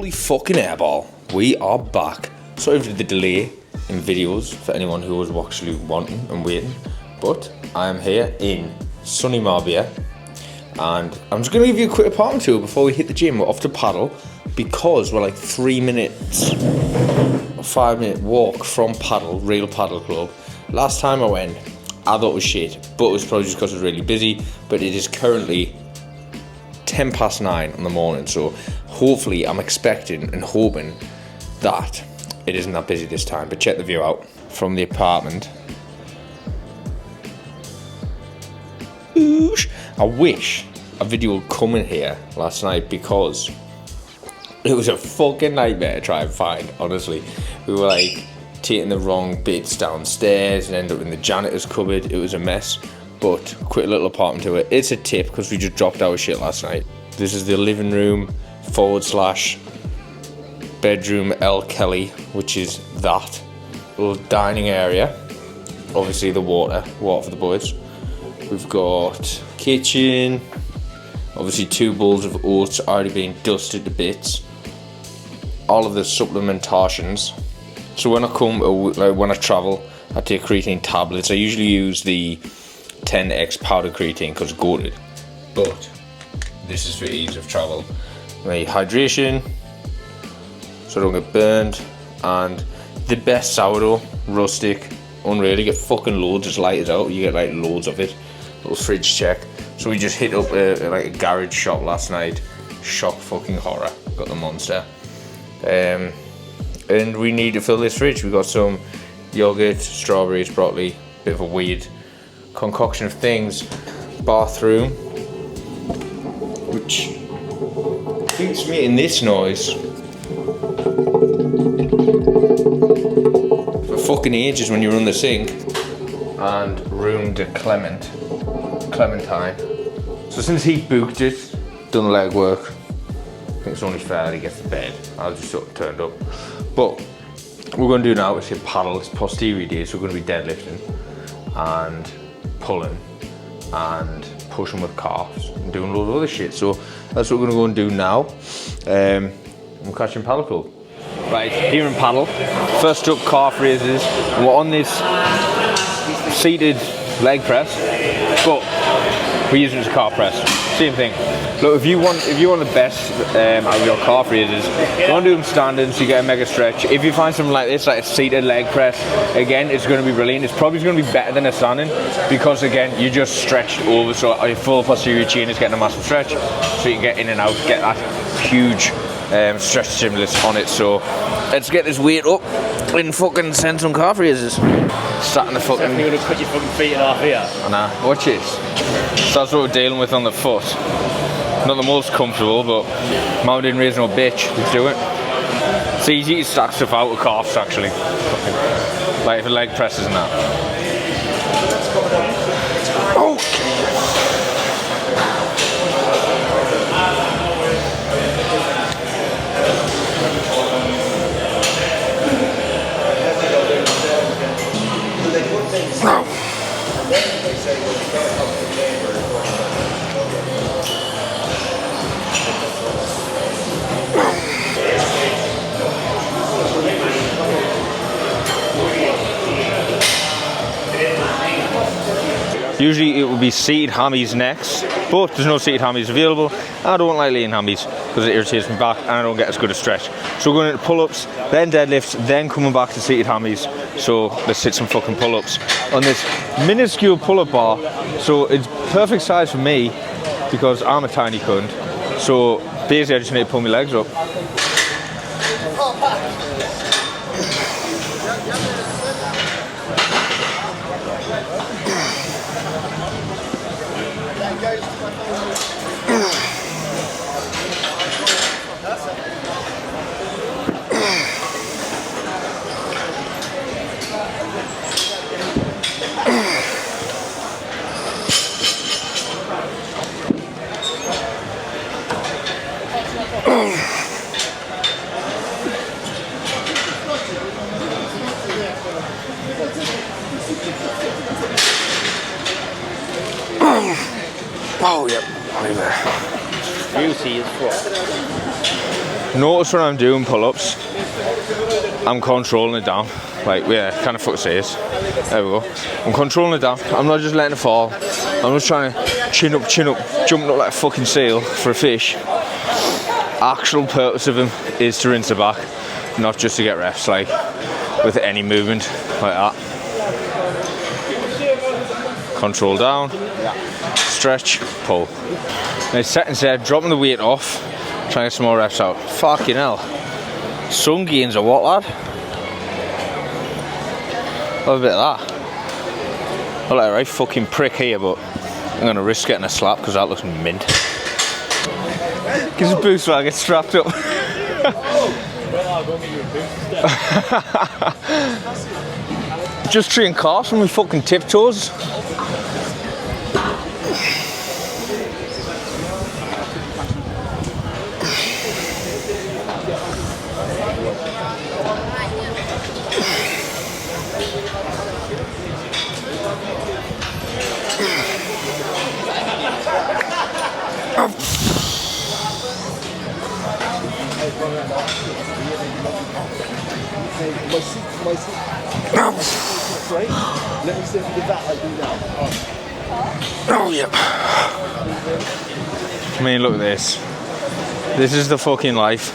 Holy fucking airball, we are back. Sorry for the delay in videos for anyone who was actually wanting and waiting, but I am here in sunny Marbella and I'm just going to give you a quick apartment tour before we hit the gym. We're off to paddle because we're like 3 minutes, 5 minute walk from Real Padel Club. Last time I went, I thought it was shit, but it was probably just because it was really busy. But it is currently 9:10 in the morning, so hopefully I'm expecting and hoping that it isn't that busy this time. But check the view out from the apartment. Oosh. I wish a video would come in here last night because it was a fucking nightmare to try and find, honestly. We were like taking the wrong bits downstairs and ended up in the janitor's cupboard. It was a mess. But quick little apartment tour. It's a tip because we just dropped our shit last night. This is the living room / bedroom L Kelly, which is that little dining area. Obviously the water for the boys. We've got kitchen. Obviously 2 bowls of oats already being dusted to bits. All of the supplementations. So when I travel, I take creatine tablets. I usually use the 10x powder creatine because it's goated, but this is for ease of travel. My hydration so I don't get burned, and the best sourdough, rustic, unreal. You get fucking loads, just light it out, you get like loads of it. Little fridge check. So we just hit up like a garage shop last night. Shock fucking horror, got the monster. And we need to fill this fridge. We got some yogurt, strawberries, broccoli, bit of a weird concoction of things. Bathroom, which keeps making this noise for fucking ages when you run the sink. And room to Clementine. So since he booked it, done the legwork, I think it's only fair that he gets the bed. I was just sort of turned up. But what we're going to do now is hit paddle. It's posterior day, so we're going to be deadlifting and pulling and pushing with calves and doing loads of other shit. So that's what we're gonna go and do now. I'm catching Padel Club. Right, here in paddle, first up calf raises, and we're on this seated leg press, but we're using it as a calf press. Same thing. Look, if you want the best out of your calf raises, you want to do them standing so you get a mega stretch. If you find something like this, like a seated leg press, again, it's going to be brilliant. It's probably going to be better than a standing because, again, you just stretched over, so your full posterior chain is getting a massive stretch, so you can get in and out, get that huge stretch stimulus on it. So let's get this weight up and fucking send some calf raises. Starting the fucking... You're going to put your fucking feet in half here. Nah, watch this. So that's what we're dealing with on the foot. Not the most comfortable, but mountain raising no bitch. Let's do it. It's easy to stack stuff out with calves, actually. Like for leg presses and that. Oh! Usually it would be seated hammies next, but there's no seated hammies available. I don't like laying hammies because it irritates my back and I don't get as good a stretch. So we're going into pull-ups, then deadlifts, then coming back to seated hammies. So let's hit some fucking pull-ups on this minuscule pull-up bar. So it's perfect size for me because I'm a tiny cunt. So basically I just need to pull my legs up. Oh, yep, right there. Beauty is what? Notice when I'm doing pull-ups, I'm controlling it down. Like, yeah, kind of fuck says. There we go. I'm controlling it down. I'm not just letting it fall. I'm just trying to chin up, jumping up like a fucking seal for a fish. Actual purpose of him is to rinse the back, not just to get reps, like, with any movement like that. Control down, stretch, pull. Now second set, dropping the weight off, trying to get some more reps out. Fucking hell. Some gains or what, lad? Love a bit of that. I like a right fucking prick here, but I'm going to risk getting a slap because that looks mint. Gives a boost while I get strapped up. Just train calves from my fucking tiptoes. Let me see if you did that like do that. Oh, yeah. I mean, look at this. This is the fucking life.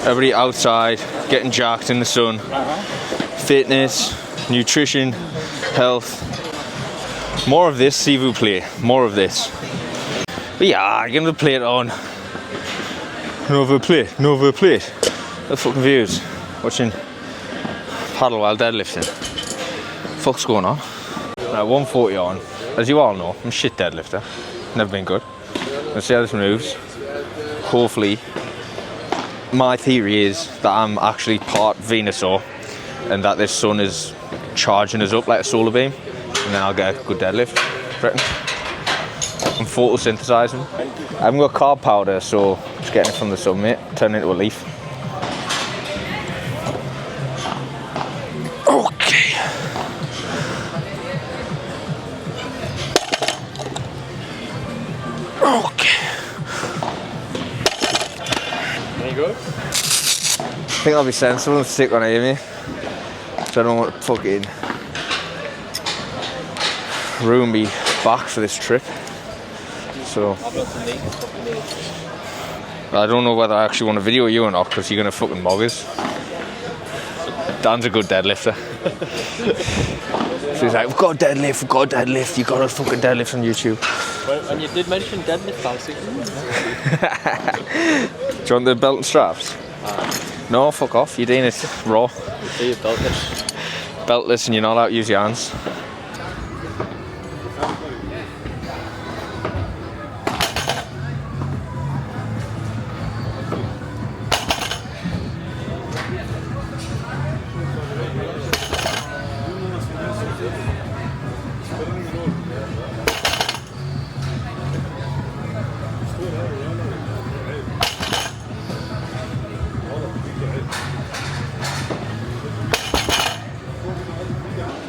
Everybody outside, getting jacked in the sun. Fitness, nutrition, health. More of this, s'il vous plaît. More of this. But yeah, give them the plate on. Another plate, another plate. The fucking views. Watching paddle while deadlifting. Fuck's going on? Right, 140 on. As you all know, I'm a shit deadlifter. Never been good. Let's see how this moves. Hopefully, my theory is that I'm actually part Venusaur and that this sun is charging us up like a solar beam, and then I'll get a good deadlift. Reckon. I'm photosynthesizing. I haven't got carb powder, so just getting it from the sun, mate. Turn it into a leaf. Okay. Okay. There you go. I think I'll be sensible and stick on Amy. So I don't want to fucking ruin me back for this trip. So I don't know whether I actually want to video you or not, because you're gonna fucking mog us. Dan's a good deadlifter. So he's like, we've got a deadlift, we've got a deadlift, you got a fucking deadlift on YouTube. Well, and you did mention deadlift, I was thinking. Do you want the belt and straps? No, fuck off, you're doing it raw. See you beltless. Beltless and you're not allowed to use your hands.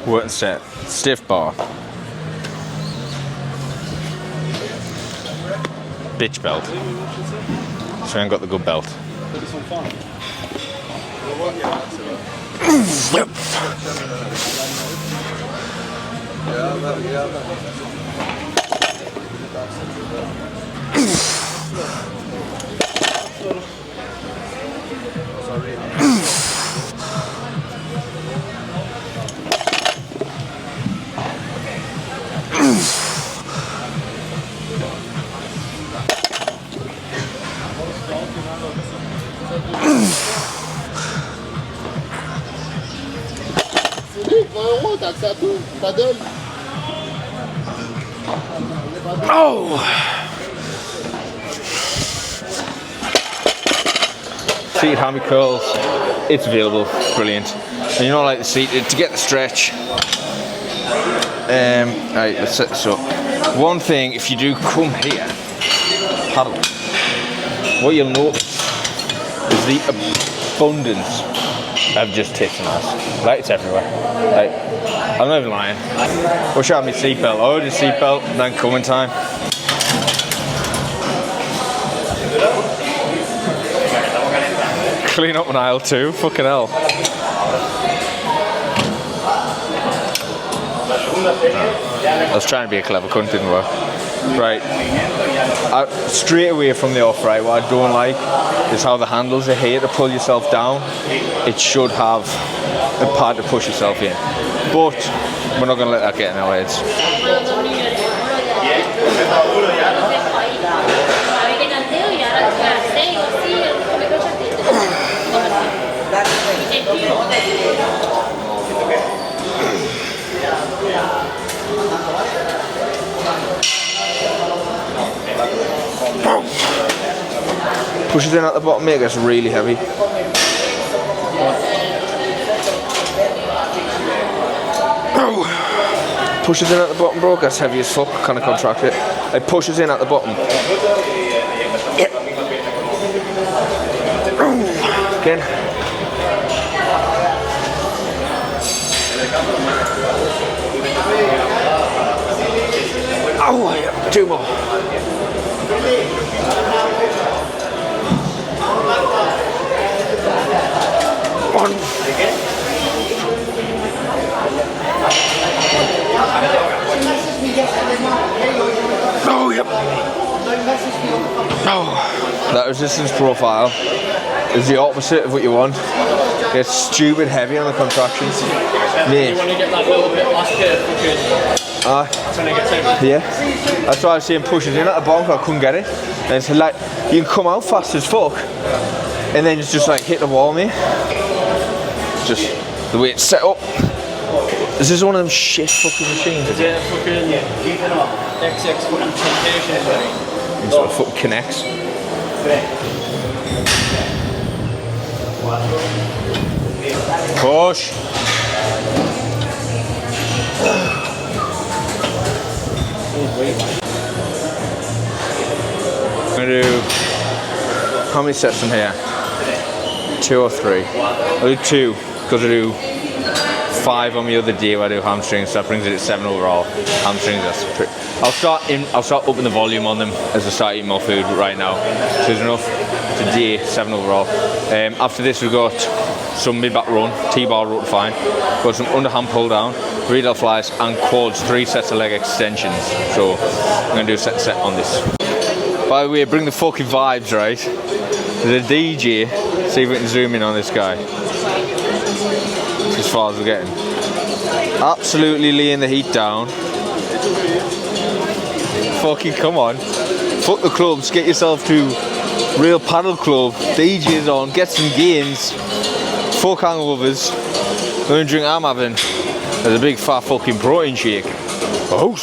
Working set, stiff bar, bitch belt. So I ain't got the good belt. T'as ça tout, Padel. Oh! Seated hammy curls, it's available, brilliant. And you know, like the seat, to get the stretch. Alright, let's set this up. One thing, if you do come here, paddle, what you'll notice is the abundance of just tits and ass. Like, it's everywhere. Like, I'm not even lying. Wish I had my seatbelt. I ordered a seatbelt, then coming time. clean up on aisle 2, fucking hell. I was trying to be a clever cunt, didn't work. Right, straight away from the off, right, what I don't like is how the handles are here to pull yourself down. It should have a pad to push yourself in, but we're not going to let that get in our heads. Push it in at the bottom, mate, it gets really heavy. Push it in at the bottom, bro, it gets heavy as fuck, kind of contract it. It pushes in at the bottom. Yep. Again. Oh, yeah, 2 more. One. Oh, yep. Oh, that resistance profile is the opposite of what you want. It's stupid heavy on the contractions. Mate. You want to get that little bit last bit yeah. That's why I was saying pushes in at the bottom, I couldn't get it. And it's like, you can come out fast as fuck, and then it's just like hit the wall, mate. Just the way it's set up. This is one of them shit fucking machines. Is it a fucking XX fucking temptation? It's what fucking connects. Push. I'm gonna do, how many sets from here? 2 or 3? I'll do 2 because I do 5 on the other day where I do hamstrings, so that brings it at 7 overall. Hamstrings, that's pretty. I'll start upping the volume on them as I start eating more food right now. So there's enough today, 7 overall. After this we've got some mid-back run, T-bar row to fine. Got some underhand pull down, radial flies and quads, 3 sets of leg extensions. So I'm gonna do a set on this. By the way, bring the fucking vibes, right? The DJ, see if we can zoom in on this guy. As far as we're getting. Absolutely laying the heat down. Fucking come on. Fuck the clubs, get yourself to real Padel Club, DJ's on, get some gains. Fuck hangovers. The only drink I'm having is a big fat fucking protein shake. Oh.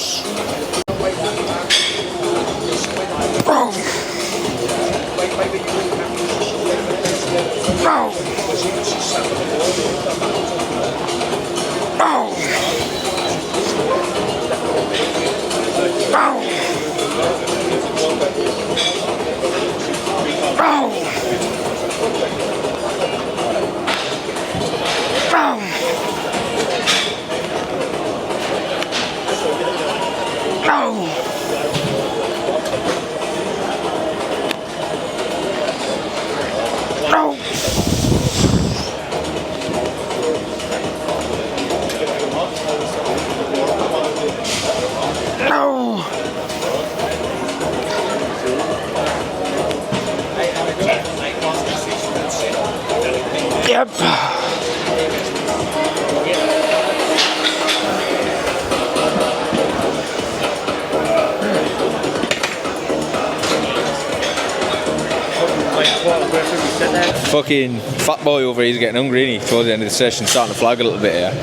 Yep. Fucking fat boy over here is getting hungry, isn't he? Towards the end of the session, starting to flag a little bit here.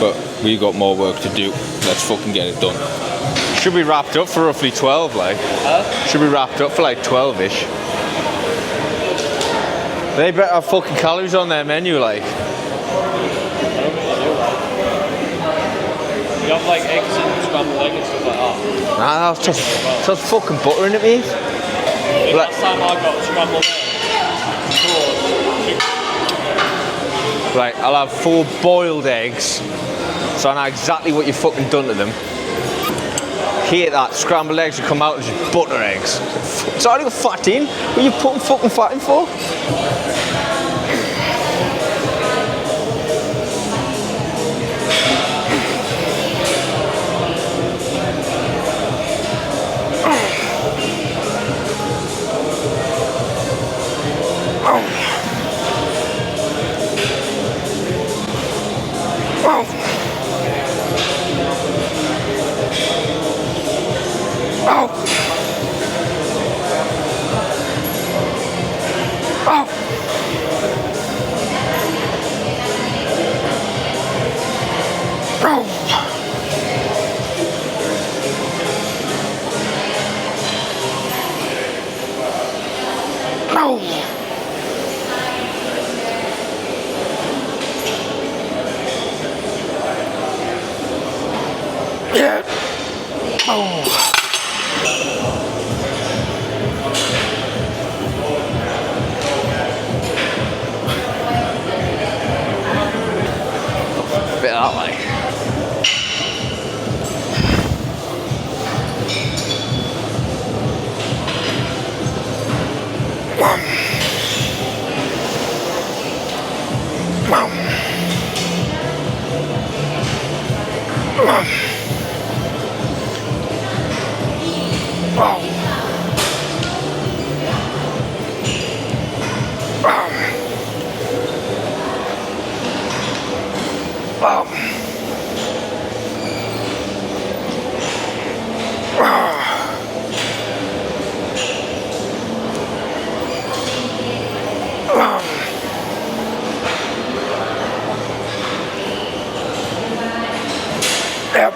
But we've got more work to do. Let's fucking get it done. Should be wrapped up for roughly 12, like. Should be wrapped up for like 12-ish. They better have fucking calories on their menu, like. You have like eggs and scrambled egg and stuff like that. Nah, that's just fucking butter in it, mate. Last time I got scrambled egg. Right, I'll have 4 boiled eggs, so I know exactly what you've fucking done to them. Hate that, scrambled eggs will come out as just butter eggs. It's already got fat in. What are you putting fucking fat in for? Yeah. Oh. Bit of that like. Yep.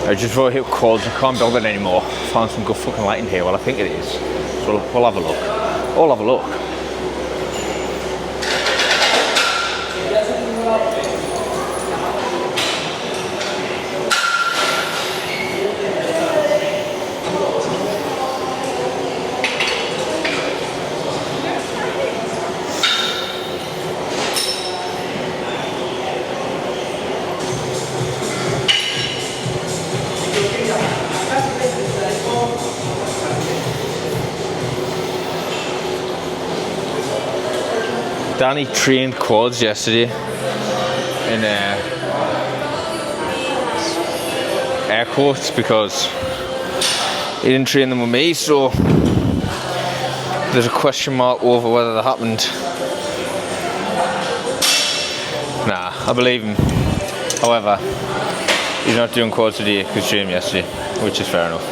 I just thought hit quads, I can't build it anymore. Found some good fucking lighting here, well I think it is. So we'll have a look. We'll have a look. Danny trained quads yesterday in air quotes because he didn't train them with me, so there's a question mark over whether that happened. Nah, I believe him. However, he's not doing quads today because he trained yesterday, which is fair enough.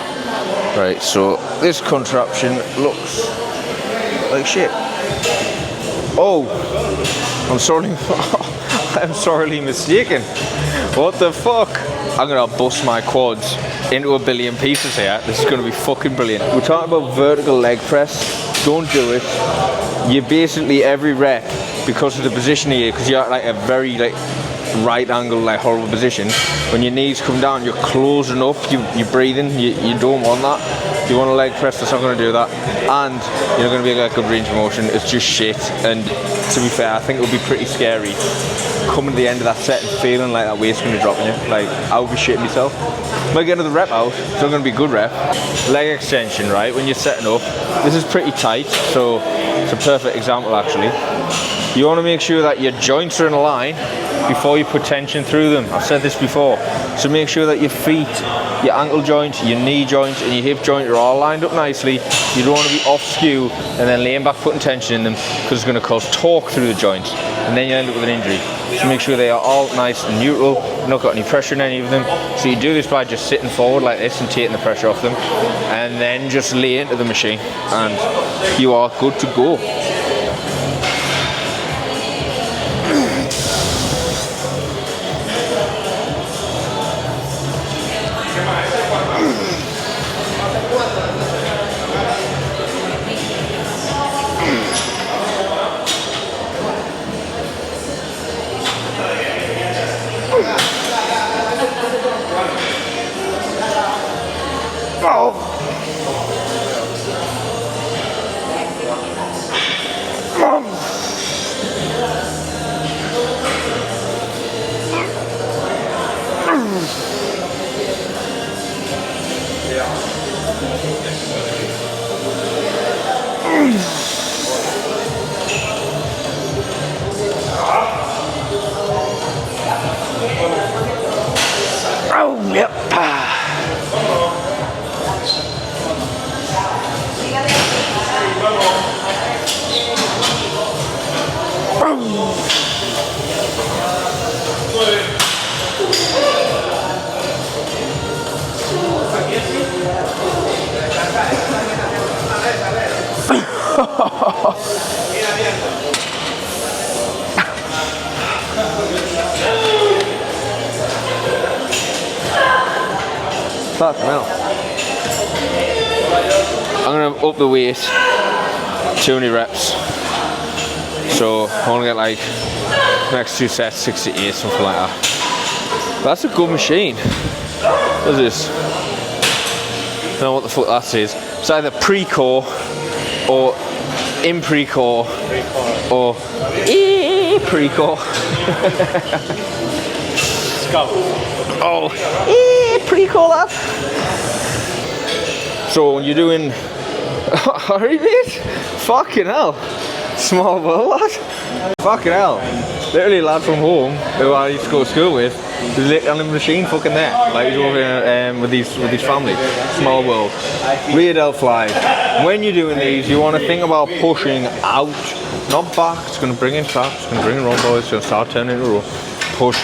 Right, so this contraption looks like shit. Oh, I'm sorely mistaken. What the fuck? I'm gonna bust my quads into a billion pieces here. This is gonna be fucking brilliant. We're talking about vertical leg press. Don't do it. You basically every rep, because of the position here, because you're at like a very like right angle, like horrible position. When your knees come down, you're closing up. You're breathing. You don't want that. You want a leg press that's not going to do that, and you're not going to be like a good range of motion. It's just shit. And to be fair, I think it would be pretty scary coming to the end of that set and feeling like that weight's going to drop on you. Like I would be shitting myself. Might get another rep out. It's not going to be a good rep. Leg extension, right? When you're setting up, this is pretty tight, so it's a perfect example actually. You want to make sure that your joints are in a line before you put tension through them. I've said this before. So make sure that your feet, your ankle joint, your knee joint and your hip joint are all lined up nicely. You don't want to be off skew and then laying back putting tension in them because it's going to cause torque through the joint and then you end up with an injury. So make sure they are all nice and neutral, not got any pressure in any of them. So you do this by just sitting forward like this and taking the pressure off them and then just lay into the machine and you are good to go. Fucking hell. I'm gonna up the weight 200 reps. So I want to get like next 2 sets 6 to 8, something like that. That's a good machine. What is this? I don't know what the fuck that is. It's either pre-core or in pre-core or pre-core. Oh, pre-core that. So when you're doing, hurry mate, fucking hell, small world lad, fucking hell. Literally a lad from home who I used to go to school with, lit on the machine fucking there. Like he's over with his family. Small world. Rear delt fly. When you're doing these, you want to think about pushing out, not back. It's going to bring in traps, it's going to bring in run boys, it's going to start turning into a row. Push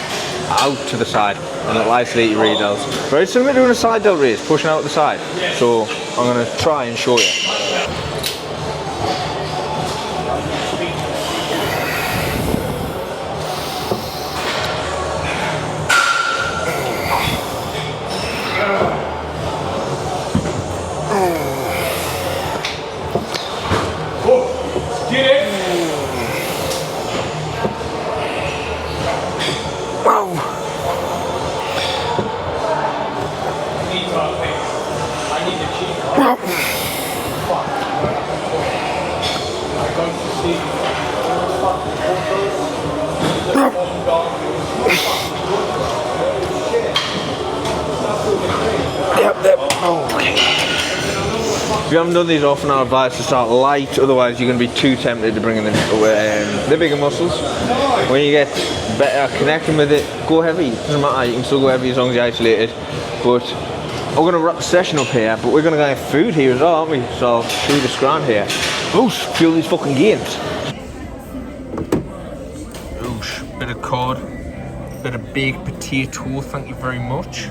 out to the side and it'll isolate your rear delts. Very similar to doing a side delt raise, pushing out the side. So I'm going to try and show you. If you haven't done these often, I advise to start light, otherwise you're going to be too tempted to bring in the bigger muscles. When you get better connecting with it, go heavy. It doesn't matter, you can still go heavy as long as you're isolated. But we're going to wrap the session up here, but we're going to go have food here as well, aren't we? So I'll show you the scran here. Oosh, feel these fucking gains. Oosh, bit of cod, bit of baked potato, thank you very much.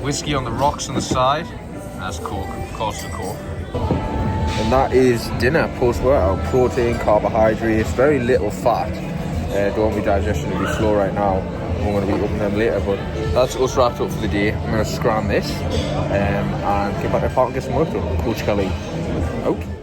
Whiskey on the rocks on the side. That's Coke, of course the Coke. And that is dinner post-workout. Protein, carbohydrates, very little fat. Don't want my digestion to be slow right now. I'm going to be upping them later, but that's us wrapped up for the day. I'm going to scram this and get back to the park and get some work done. Coach Kelly out.